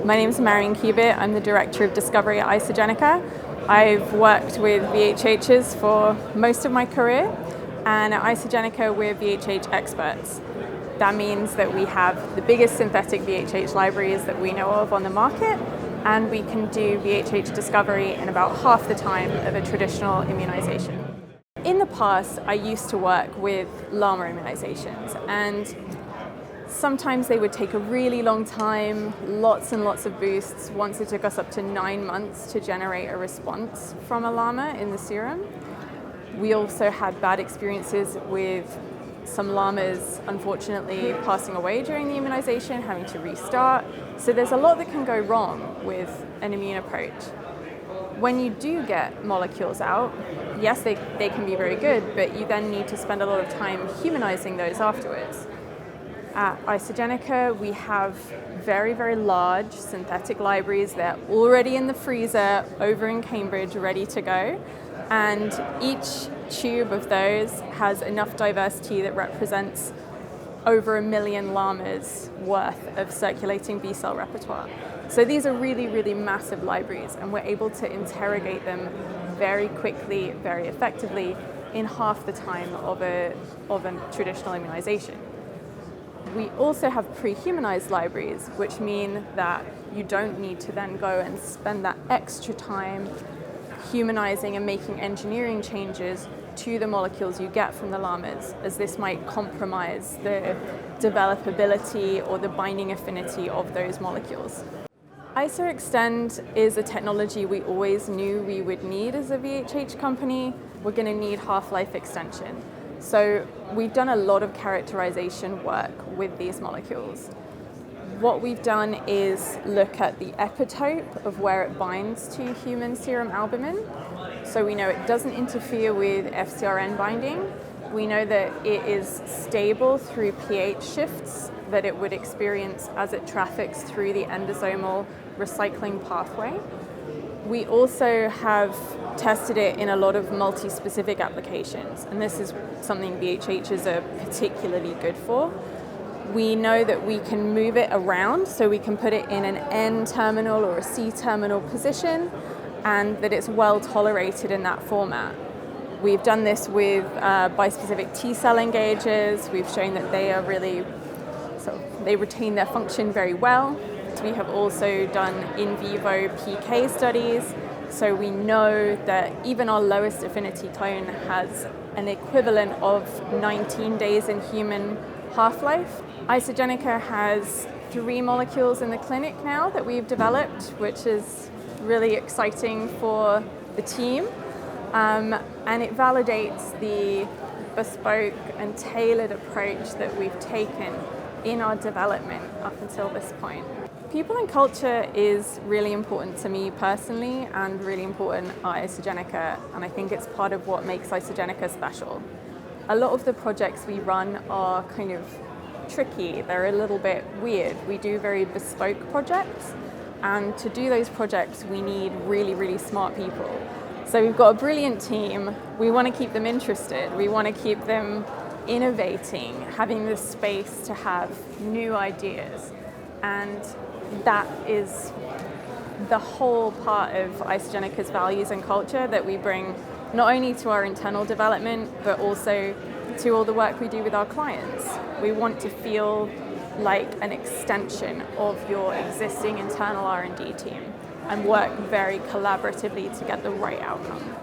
My name is Marion Cubitt. I'm the Director of Discovery at Isogenica. I've worked with VHHs for most of my career, and at Isogenica we're VHH experts. That means that we have the biggest synthetic VHH libraries that we know of on the market, and we can do VHH discovery in about half the time of a traditional immunization. In the past, I used to work with llama immunizations, and sometimes they would take a really long time, lots and lots of boosts. Once it took us up to 9 months to generate a response from a llama in the serum. We also had bad experiences with some llamas unfortunately passing away during the immunization, having to restart. So there's a lot that can go wrong with an immune approach. When you do get molecules out, yes, they can be very good, but you then need to spend a lot of time humanizing those afterwards. At Isogenica, we have very, very large synthetic libraries. They're already in the freezer over in Cambridge, ready to go. And each tube of those has enough diversity that represents over 1 million llamas worth of circulating B-cell repertoire. So these are really, really massive libraries, and we're able to interrogate them very quickly, very effectively, in half the time of a traditional immunization. We also have pre-humanized libraries, which mean that you don't need to then go and spend that extra time humanizing and making engineering changes to the molecules you get from the llamas, as this might compromise the developability or the binding affinity of those molecules. ISOXTEND is a technology we always knew we would need as a VHH company. We're going to need half-life extension. So we've done a lot of characterization work with these molecules. What we've done is look at the epitope of where it binds to human serum albumin. So we know it doesn't interfere with FcRn binding. We know that it is stable through pH shifts that it would experience as it traffics through the endosomal recycling pathway. We also have tested it in a lot of multi-specific applications, and this is something VHHs are particularly good for. We know that we can move it around, so we can put it in an N-terminal or a C-terminal position, and that it's well tolerated in that format. We've done this with bispecific T-cell engagers. We've shown that they retain their function very well. We have also done in vivo PK studies, so we know that even our lowest affinity clone has an equivalent of 19 days in human half-life. Isogenica has 3 molecules in the clinic now that we've developed, which is really exciting for the team, and it validates the bespoke and tailored approach that we've taken in our development up until this point. People and culture is really important to me personally, and really important at Isogenica, and I think it's part of what makes Isogenica special. A lot of the projects we run are kind of tricky, they're a little bit weird. We do very bespoke projects, and to do those projects we need really, really smart people. So we've got a brilliant team. We want to keep them interested, we want to keep them innovating, having the space to have new ideas, and that is the whole part of Isogenica's values and culture that we bring not only to our internal development, but also to all the work we do with our clients. We want to feel like an extension of your existing internal R&D team and work very collaboratively to get the right outcome.